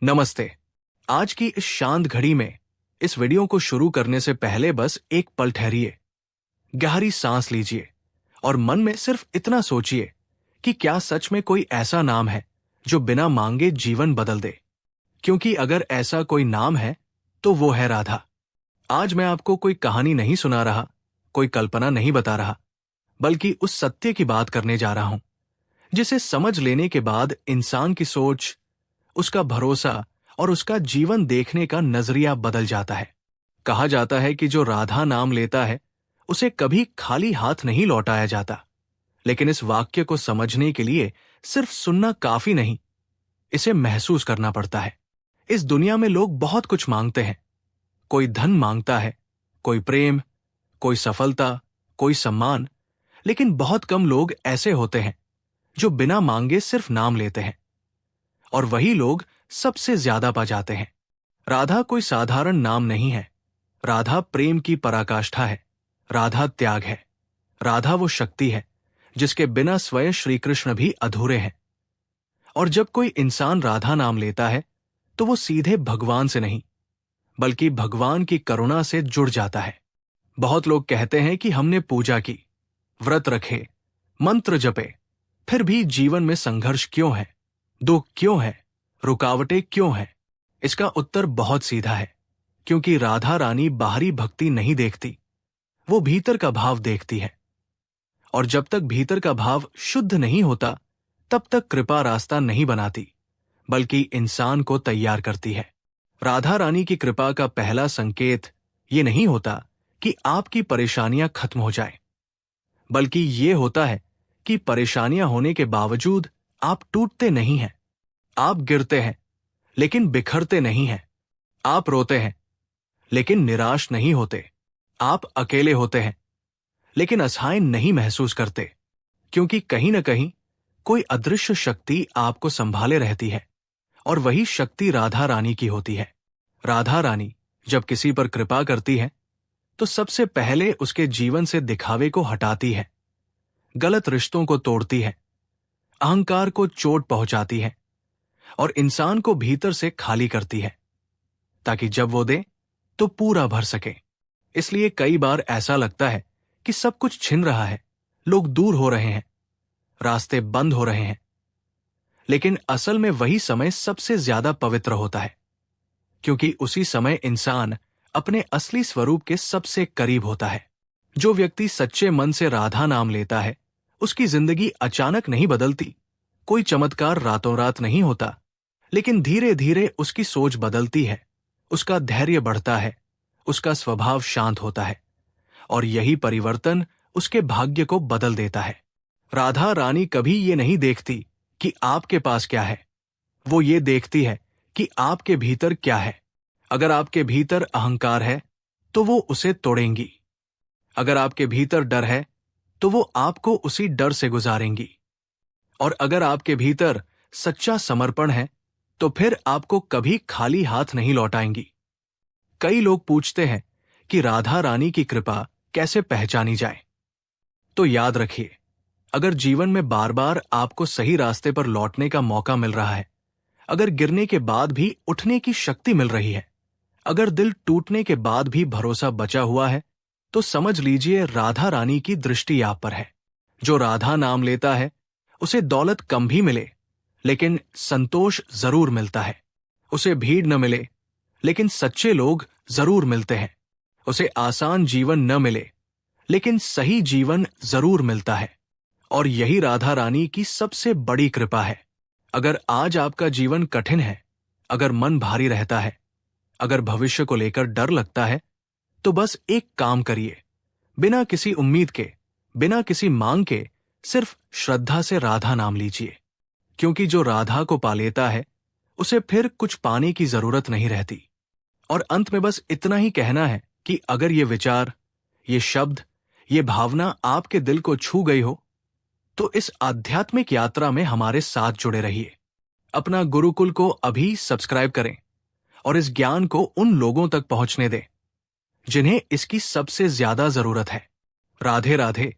नमस्ते। आज की इस शांत घड़ी में इस वीडियो को शुरू करने से पहले बस एक पल ठहरिए, गहरी सांस लीजिए और मन में सिर्फ इतना सोचिए कि क्या सच में कोई ऐसा नाम है जो बिना मांगे जीवन बदल दे। क्योंकि अगर ऐसा कोई नाम है तो वो है राधा। आज मैं आपको कोई कहानी नहीं सुना रहा, कोई कल्पना नहीं बता रहा, बल्कि उस सत्य की बात करने जा रहा हूं जिसे समझ लेने के बाद इंसान की सोच, उसका भरोसा और उसका जीवन देखने का नजरिया बदल जाता है। कहा जाता है कि जो राधा नाम लेता है उसे कभी खाली हाथ नहीं लौटाया जाता। लेकिन इस वाक्य को समझने के लिए सिर्फ सुनना काफी नहीं, इसे महसूस करना पड़ता है। इस दुनिया में लोग बहुत कुछ मांगते हैं। कोई धन मांगता है, कोई प्रेम, कोई सफलता, कोई सम्मान, लेकिन बहुत कम लोग ऐसे होते हैं जो बिना मांगे सिर्फ नाम लेते हैं, और वही लोग सबसे ज्यादा पा जाते हैं। राधा कोई साधारण नाम नहीं है। राधा प्रेम की पराकाष्ठा है। राधा त्याग है। राधा वो शक्ति है जिसके बिना स्वयं श्री कृष्ण भी अधूरे हैं। और जब कोई इंसान राधा नाम लेता है तो वो सीधे भगवान से नहीं, बल्कि भगवान की करुणा से जुड़ जाता है। बहुत लोग कहते हैं कि हमने पूजा की, व्रत रखे, मंत्र जपे, फिर भी जीवन में संघर्ष क्यों है, दुख क्यों है, रुकावटें क्यों हैं? इसका उत्तर बहुत सीधा है, क्योंकि राधा रानी बाहरी भक्ति नहीं देखती, वो भीतर का भाव देखती है। और जब तक भीतर का भाव शुद्ध नहीं होता तब तक कृपा रास्ता नहीं बनाती, बल्कि इंसान को तैयार करती है। राधा रानी की कृपा का पहला संकेत ये नहीं होता कि आपकी परेशानियां खत्म हो जाएं, बल्कि ये होता है कि परेशानियां होने के बावजूद आप टूटते नहीं हैं। आप गिरते हैं लेकिन बिखरते नहीं हैं। आप रोते हैं लेकिन निराश नहीं होते। आप अकेले होते हैं लेकिन असहाय नहीं महसूस करते, क्योंकि कहीं न कहीं कोई अदृश्य शक्ति आपको संभाले रहती है, और वही शक्ति राधा रानी की होती है। राधा रानी जब किसी पर कृपा करती है तो सबसे पहले उसके जीवन से दिखावे को हटाती है, गलत रिश्तों को तोड़ती है, अहंकार को चोट पहुंचाती है और इंसान को भीतर से खाली करती है, ताकि जब वो दे तो पूरा भर सके। इसलिए कई बार ऐसा लगता है कि सब कुछ छिन रहा है, लोग दूर हो रहे हैं, रास्ते बंद हो रहे हैं। लेकिन असल में वही समय सबसे ज्यादा पवित्र होता है, क्योंकि उसी समय इंसान अपने असली स्वरूप के सबसे करीब होता है। जो व्यक्ति सच्चे मन से राधा नाम लेता है उसकी जिंदगी अचानक नहीं बदलती, कोई चमत्कार रातों रात नहीं होता, लेकिन धीरे धीरे उसकी सोच बदलती है, उसका धैर्य बढ़ता है, उसका स्वभाव शांत होता है, और यही परिवर्तन उसके भाग्य को बदल देता है। राधा रानी कभी ये नहीं देखती कि आपके पास क्या है, वो ये देखती है कि आपके भीतर क्या है। अगर आपके भीतर अहंकार है तो वो उसे तोड़ेंगी। अगर आपके भीतर डर है तो वो आपको उसी डर से गुजारेंगी। और अगर आपके भीतर सच्चा समर्पण है तो फिर आपको कभी खाली हाथ नहीं लौटाएंगी। कई लोग पूछते हैं कि राधा रानी की कृपा कैसे पहचानी जाए। तो याद रखिए, अगर जीवन में बार बार आपको सही रास्ते पर लौटने का मौका मिल रहा है, अगर गिरने के बाद भी उठने की शक्ति मिल रही है, अगर दिल टूटने के बाद भी भरोसा बचा हुआ है, तो समझ लीजिए राधा रानी की दृष्टि आप पर है। जो राधा नाम लेता है उसे दौलत कम भी मिले लेकिन संतोष जरूर मिलता है। उसे भीड़ न मिले लेकिन सच्चे लोग जरूर मिलते हैं। उसे आसान जीवन न मिले लेकिन सही जीवन जरूर मिलता है। और यही राधा रानी की सबसे बड़ी कृपा है। अगर आज आपका जीवन कठिन है, अगर मन भारी रहता है, अगर भविष्य को लेकर डर लगता है, तो बस एक काम करिए, बिना किसी उम्मीद के, बिना किसी मांग के, सिर्फ श्रद्धा से राधा नाम लीजिए। क्योंकि जो राधा को पा लेता है उसे फिर कुछ पाने की जरूरत नहीं रहती। और अंत में बस इतना ही कहना है कि अगर ये विचार, ये शब्द, ये भावना आपके दिल को छू गई हो तो इस आध्यात्मिक यात्रा में हमारे साथ जुड़े रहिए। अपना गुरुकुल को अभी सब्सक्राइब करें और इस ज्ञान को उन लोगों तक पहुंचने दें जिन्हें इसकी सबसे ज्यादा जरूरत है। राधे राधे।